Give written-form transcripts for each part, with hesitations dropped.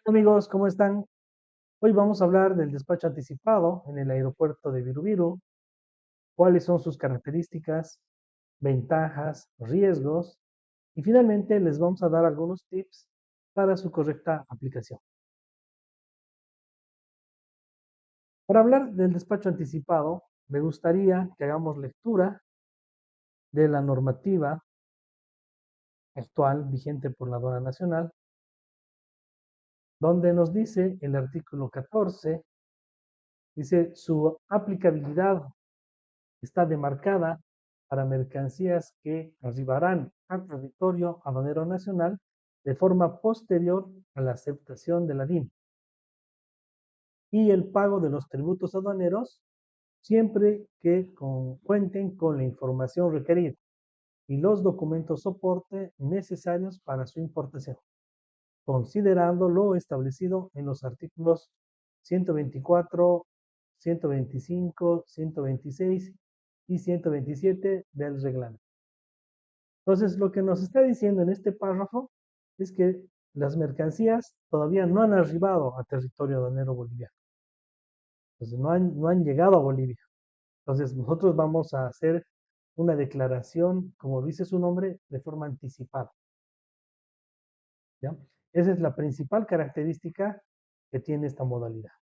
Amigos, ¿cómo están? Hoy vamos a hablar del despacho anticipado en el aeropuerto de Virubiru, cuáles son sus características, ventajas, riesgos y finalmente les vamos a dar algunos tips para su correcta aplicación. Para hablar del despacho anticipado, me gustaría que hagamos lectura de la normativa actual vigente por la aduana nacional, donde nos dice el artículo 14, dice su aplicabilidad está demarcada para mercancías que arribarán al territorio aduanero nacional de forma posterior a la aceptación de la DIM y el pago de los tributos aduaneros siempre que cuenten con la información requerida y los documentos soporte necesarios para su importación, considerando lo establecido en los artículos 124, 125, 126 y 127 del reglamento. Entonces, lo que nos está diciendo en este párrafo es que las mercancías todavía no han arribado a territorio aduanero boliviano. Entonces, no han llegado a Bolivia. Entonces, nosotros vamos a hacer una declaración, como dice su nombre, de forma anticipada. ¿Ya? Esa es la principal característica que tiene esta modalidad.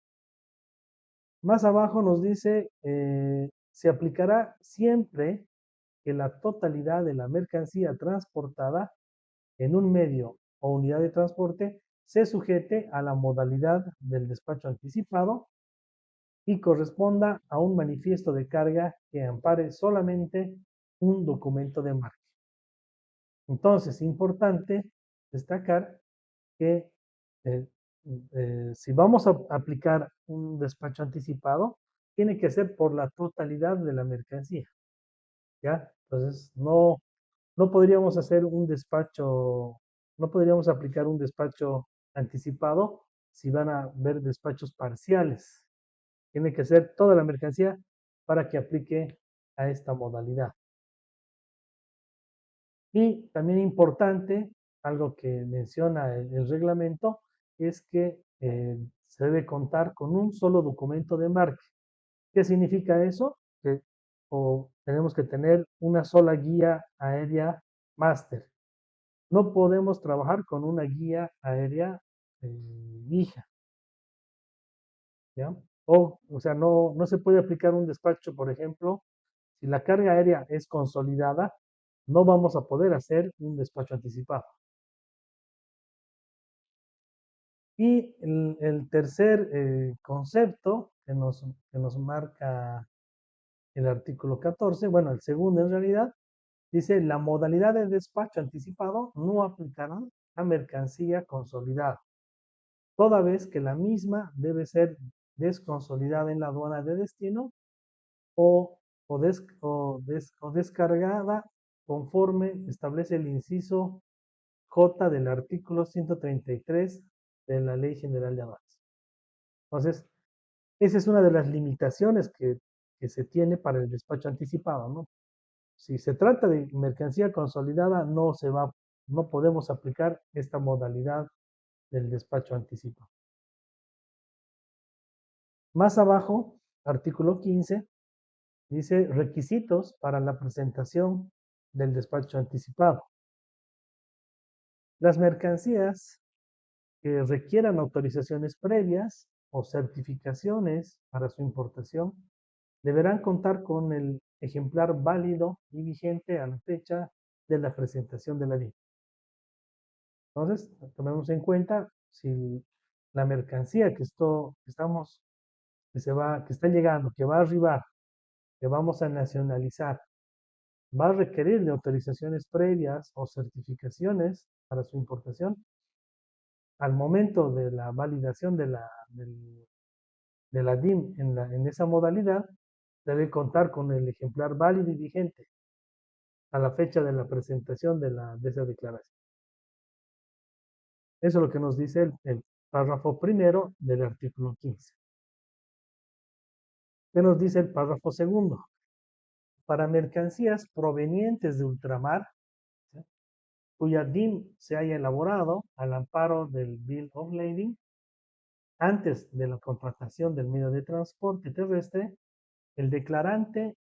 Más abajo nos dice, se aplicará siempre que la totalidad de la mercancía transportada en un medio o unidad de transporte se sujete a la modalidad del despacho anticipado y corresponda a un manifiesto de carga que ampare solamente un documento de marca. Entonces, importante destacar que eh, si vamos a aplicar un despacho anticipado, tiene que ser por la totalidad de la mercancía, ¿ya? Entonces, no podríamos hacer un despacho, no podríamos aplicar un despacho anticipado si van a ver despachos parciales. Tiene que ser toda la mercancía para que aplique a esta modalidad. Y también importante, algo que menciona el reglamento, es que se debe contar con un solo documento de marca. ¿Qué significa eso? Que tenemos que tener una sola guía aérea máster. No podemos trabajar con una guía aérea hija, ¿ya? O sea, no se puede aplicar un despacho, por ejemplo, si la carga aérea es consolidada, no vamos a poder hacer un despacho anticipado. Y el tercer concepto que nos marca el artículo 14, bueno, el segundo en realidad, dice la modalidad de despacho anticipado no aplicará a mercancía consolidada, toda vez que la misma debe ser desconsolidada en la aduana de destino o, o descargada conforme establece el inciso J del artículo 133 de la Ley General de Aduanas. Entonces, esa es una de las limitaciones que se tiene para el despacho anticipado, ¿no? Si se trata de mercancía consolidada, no podemos aplicar esta modalidad del despacho anticipado. Más abajo, artículo 15, dice requisitos para la presentación del despacho anticipado. Las mercancías que requieran autorizaciones previas o certificaciones para su importación deberán contar con el ejemplar válido y vigente a la fecha de la presentación de la DIM. Entonces, tomemos en cuenta si la mercancía que está llegando, que va a arribar, que vamos a nacionalizar, va a requerir de autorizaciones previas o certificaciones para su importación. Al momento de la validación de la DIM en esa modalidad, debe contar con el ejemplar válido y vigente a la fecha de la presentación de esa declaración. Eso es lo que nos dice el párrafo primero del artículo 15. ¿Qué nos dice el párrafo segundo? Para mercancías provenientes de ultramar, ¿sí?, cuya DIM se haya elaborado al amparo del Bill of Lading, Antes de la contratación del medio de transporte terrestre, el declarante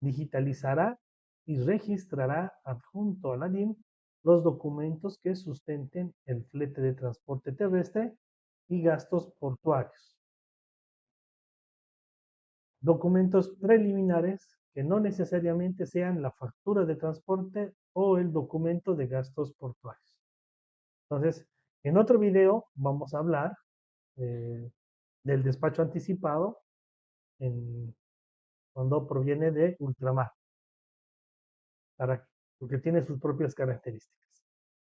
digitalizará y registrará adjunto a la DIM los documentos que sustenten el flete de transporte terrestre y gastos portuarios. Documentos preliminares que no necesariamente sean la factura de transporte o el documento de gastos portuarios. Entonces, en otro video vamos a hablar eh, del despacho anticipado cuando proviene de ultramar, porque tiene sus propias características.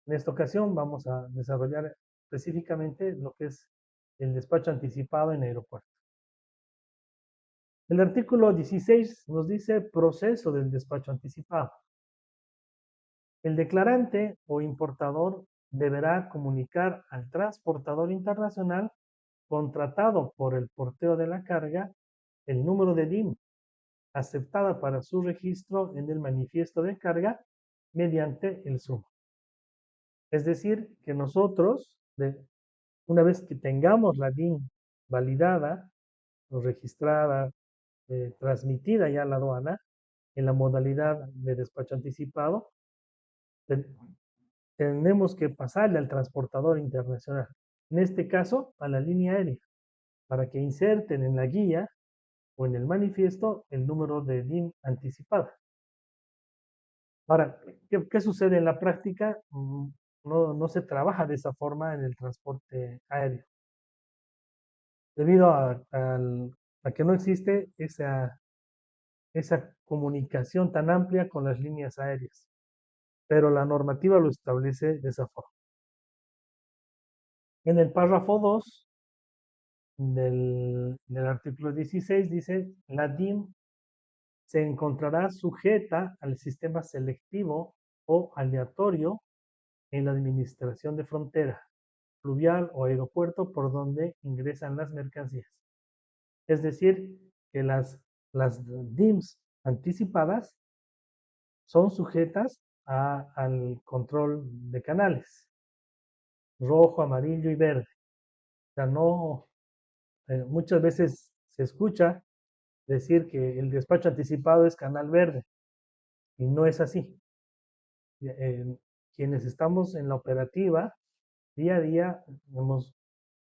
En esta ocasión vamos a desarrollar específicamente lo que es el despacho anticipado en aeropuerto. El artículo 16 nos dice proceso del despacho anticipado. El declarante o importador deberá comunicar al transportador internacional contratado por el porteo de la carga el número de DIM aceptada para su registro en el manifiesto de carga mediante el SUMO. Es decir, que nosotros, una vez que tengamos la DIM validada o registrada, transmitida ya a la aduana en la modalidad de despacho anticipado, tenemos que pasarle al transportador internacional, en este caso a la línea aérea, para que inserten en la guía o en el manifiesto el número de DIN anticipada. Ahora, ¿qué sucede en la práctica? No se trabaja de esa forma en el transporte aéreo, debido a que no existe esa comunicación tan amplia con las líneas aéreas, pero la normativa lo establece de esa forma. En el párrafo 2 del artículo 16 dice, la DIM se encontrará sujeta al sistema selectivo o aleatorio en la administración de frontera, fluvial o aeropuerto por donde ingresan las mercancías. Es decir, que las DIMs anticipadas son sujetas al control de canales, rojo, amarillo y verde. O sea, no, muchas veces se escucha decir que el despacho anticipado es canal verde y no es así. Quienes estamos en la operativa día a día,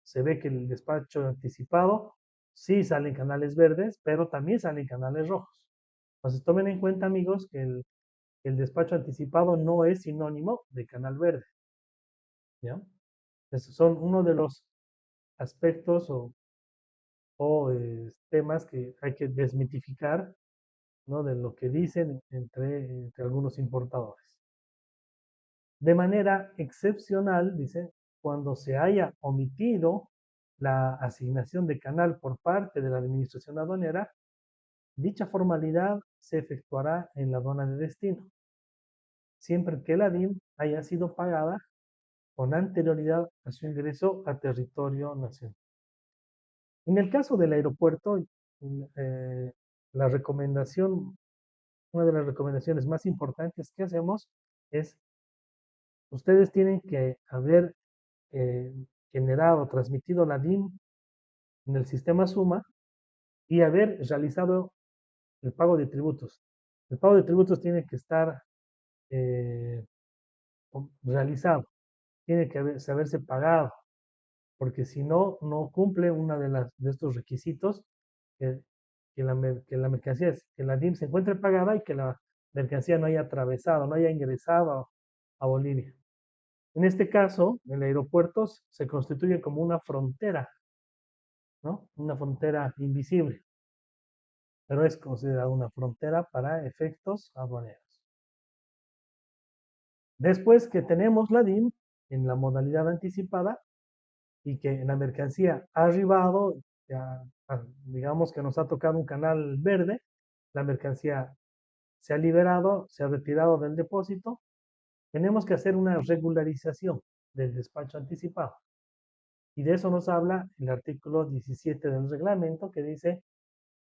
se ve que el despacho anticipado sí salen canales verdes, pero también salen canales rojos. Entonces tomen en cuenta, amigos, que el despacho anticipado no es sinónimo de canal verde. ¿Ya? Esos son uno de los aspectos o temas que hay que desmitificar, ¿no? De lo que dicen entre algunos importadores. De manera excepcional, dice, cuando se haya omitido la asignación de canal por parte de la administración aduanera, dicha formalidad se efectuará en la aduana de destino, siempre que la DIM haya sido pagada con anterioridad a su ingreso a territorio nacional. En el caso del aeropuerto, eh, la recomendación, una de las recomendaciones más importantes que hacemos es, ustedes tienen que haber eh, generado, transmitido la DIM en el sistema SUMA y haber realizado el pago de tributos. El pago de tributos tiene que estar eh, realizado, tiene que haberse pagado, porque si no, no cumple una de estos requisitos, que, que la mercancía, que la DIM se encuentre pagada y que la mercancía no haya atravesado, no haya ingresado a Bolivia. En este caso, el aeropuerto se constituye como una frontera, ¿no? Una frontera invisible, pero es considerada una frontera para efectos aduaneros. Después que tenemos la DIM en la modalidad anticipada y que la mercancía ha arribado, ya, digamos que nos ha tocado un canal verde, la mercancía se ha liberado, se ha retirado del depósito, tenemos que hacer una regularización del despacho anticipado. Y de eso nos habla el artículo 17 del reglamento, que dice: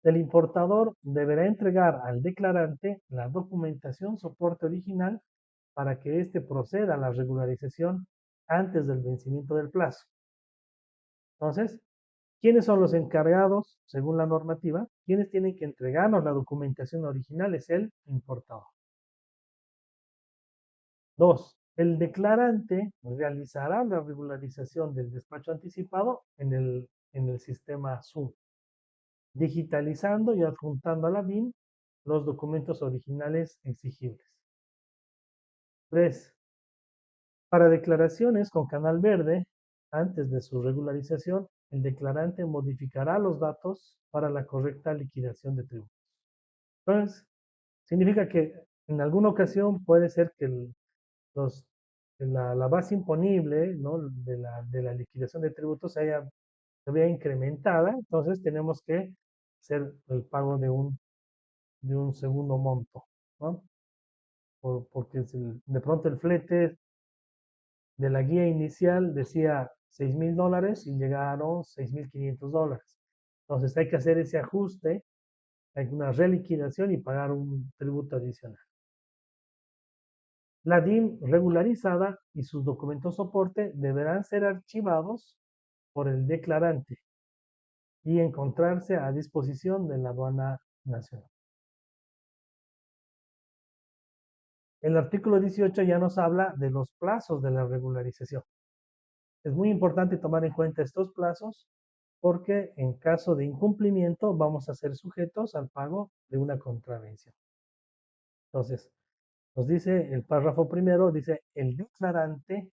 el importador deberá entregar al declarante la documentación soporte original para que éste proceda a la regularización antes del vencimiento del plazo. Entonces, ¿quiénes son los encargados, según la normativa? ¿Quiénes tienen que entregarnos la documentación original? Es el importador. Dos, el declarante realizará la regularización del despacho anticipado en el sistema SUM, digitalizando y adjuntando a la DIN los documentos originales exigibles. Tres, para declaraciones con canal verde, antes de su regularización, el declarante modificará los datos para la correcta liquidación de tributos. Entonces, significa que en alguna ocasión puede ser que los, la base imponible, ¿no?, de la liquidación de tributos se vea incrementada, entonces tenemos que hacer el pago de un segundo monto, ¿no? Porque de pronto el flete de la guía inicial decía $6,000 y llegaron $6,500. Entonces hay que hacer ese ajuste, hay una reliquidación y pagar un tributo adicional. La DIN regularizada y sus documentos soporte deberán ser archivados por el declarante y encontrarse a disposición de la aduana nacional. El artículo 18 ya nos habla de los plazos de la regularización. Es muy importante tomar en cuenta estos plazos porque en caso de incumplimiento vamos a ser sujetos al pago de una contravención. Entonces, nos dice el párrafo primero, dice, el declarante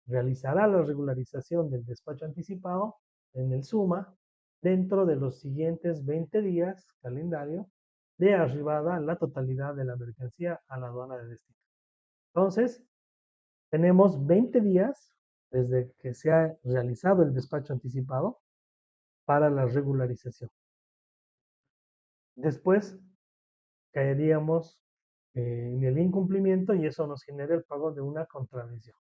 realizará la regularización del despacho anticipado en el SUMA dentro de los siguientes 20 días calendario de arribada la totalidad de la mercancía a la aduana de destino. Entonces, tenemos 20 días desde que se ha realizado el despacho anticipado para la regularización. Después caeríamos en el incumplimiento y eso nos genera el pago de una contravención.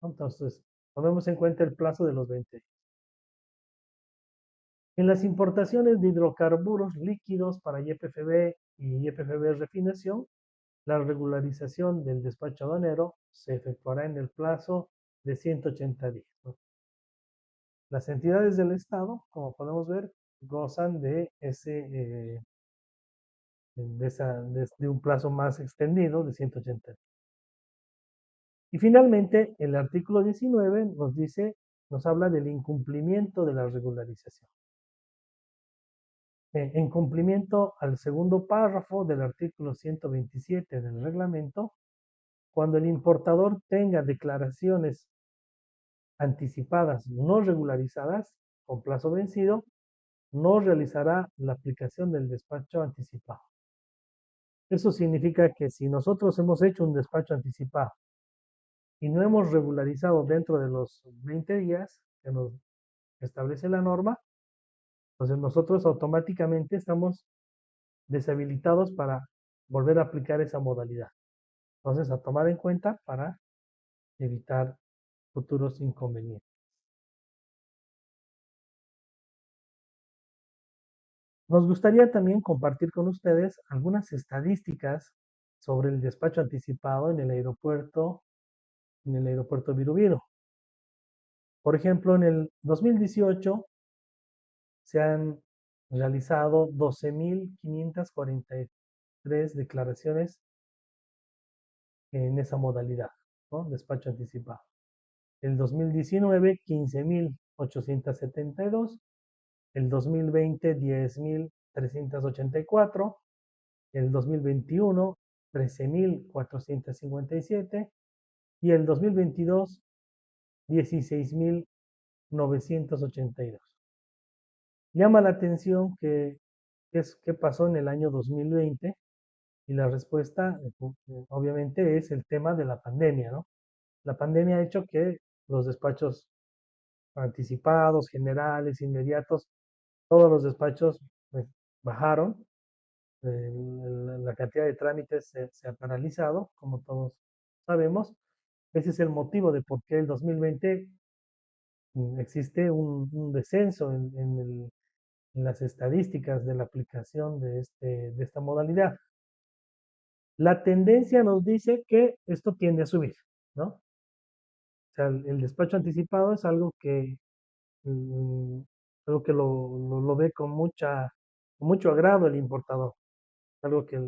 Entonces, tomemos en cuenta el plazo de los 20 días. En las importaciones de hidrocarburos líquidos para YPFB y YPFB refinación, la regularización del despacho aduanero se efectuará en el plazo de 180 días, ¿no? Las entidades del Estado, como podemos ver, gozan de un plazo más extendido de 180 días. Y finalmente, el artículo 19 nos habla del incumplimiento de la regularización. En cumplimiento al segundo párrafo del artículo 127 del reglamento, cuando el importador tenga declaraciones anticipadas no regularizadas con plazo vencido, no realizará la aplicación del despacho anticipado. Eso significa que si nosotros hemos hecho un despacho anticipado y no hemos regularizado dentro de los 20 días que nos establece la norma, entonces nosotros automáticamente estamos deshabilitados para volver a aplicar esa modalidad. Entonces, a tomar en cuenta para evitar futuros inconvenientes. Nos gustaría también compartir con ustedes algunas estadísticas sobre el despacho anticipado en el aeropuerto Viru. Por ejemplo, en el 2018 se han realizado 12,543 declaraciones en esa modalidad, ¿no? Despacho anticipado. El 2019, 15,872. El 2020, 10,384. El 2021, 13,457. Y el 2022, 16,982. Llama la atención qué pasó en el año 2020 y la respuesta obviamente es el tema de la pandemia, ¿no? La pandemia ha hecho que los despachos anticipados, generales, inmediatos, todos los despachos pues, bajaron, la cantidad de trámites se ha paralizado, como todos sabemos. Ese es el motivo de por qué el 2020 existe un descenso en las estadísticas de la aplicación de esta modalidad. La tendencia nos dice que esto tiende a subir, ¿no? O sea, el despacho anticipado es algo que mm, creo que lo ve con mucho agrado el importador. Algo que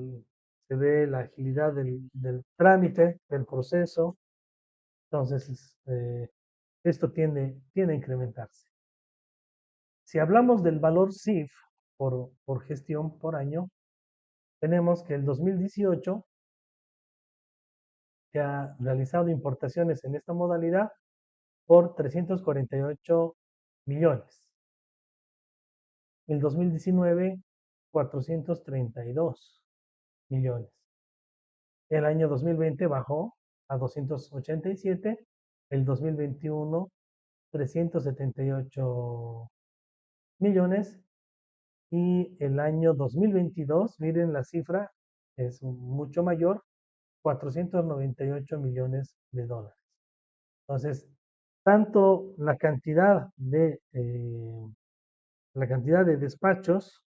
se ve la agilidad del trámite, del proceso. Entonces, esto tiende a incrementarse. Si hablamos del valor CIF por gestión por año, tenemos que el 2018 se ha realizado importaciones en esta modalidad por 348 millones. El 2019, 432 millones. El año 2020 bajó a 287, el 2021 378 millones y el año 2022, miren la cifra, es mucho mayor, 498 millones de dólares. Entonces, tanto la cantidad de despachos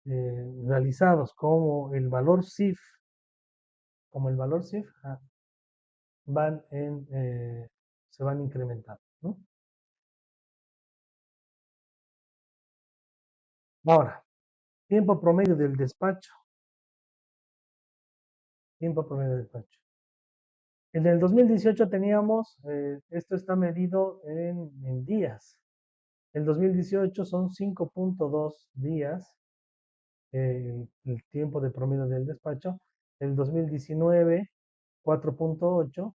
realizados como el valor CIF, van se van incrementando, ¿no? Ahora, tiempo promedio del despacho. Tiempo promedio del despacho. En el 2018 teníamos, esto está medido en días. El 2018 son 5.2 días el tiempo de promedio del despacho. El 2019, 4.8.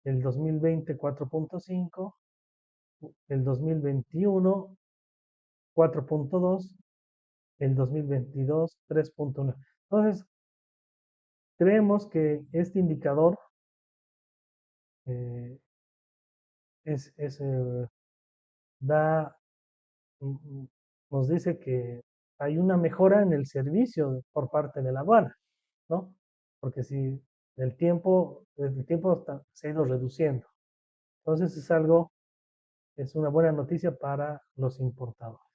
El 2020, 4.5. El 2021, 4.2. El 2022, 3.1. Entonces, creemos que este indicador eh, es, da, mm, nos dice que hay una mejora en el servicio por parte de la aduana, ¿no? Porque si el tiempo se ha ido reduciendo. Entonces es una buena noticia para los importadores.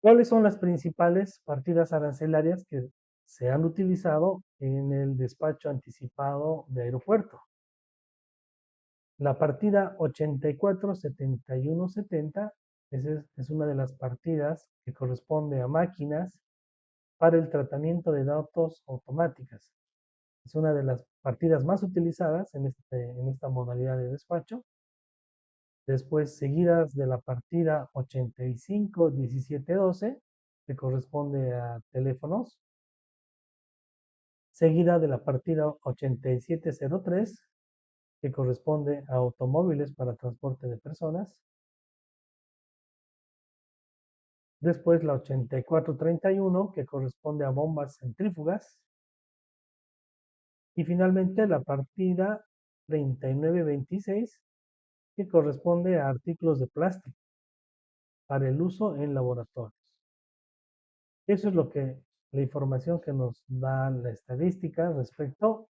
¿Cuáles son las principales partidas arancelarias que se han utilizado en el despacho anticipado de aeropuerto? La partida 847170 es una de las partidas que corresponde a máquinas para el tratamiento de datos automáticas. Es una de las partidas más utilizadas en esta modalidad de despacho. Después, seguidas de la partida 851712, que corresponde a teléfonos. Seguida de la partida 8703, que corresponde a automóviles para transporte de personas. Después la 8431, que corresponde a bombas centrífugas. Y finalmente la partida 3926, que corresponde a artículos de plástico para el uso en laboratorios. Eso es la información que nos da la estadística respecto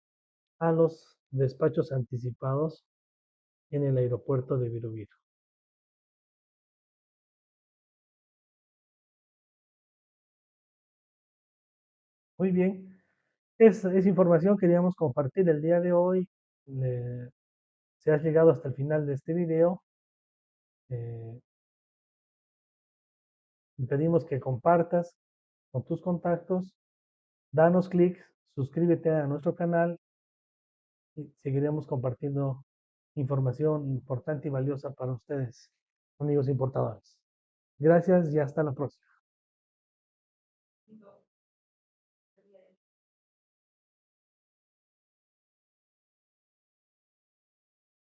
a los despachos anticipados en el aeropuerto de Viroviro. Muy bien, esa información que queríamos compartir el día de hoy. Si has llegado hasta el final de este video, eh, te pedimos que compartas con tus contactos, danos clic, suscríbete a nuestro canal y seguiremos compartiendo información importante y valiosa para ustedes, amigos importadores. Gracias y hasta la próxima.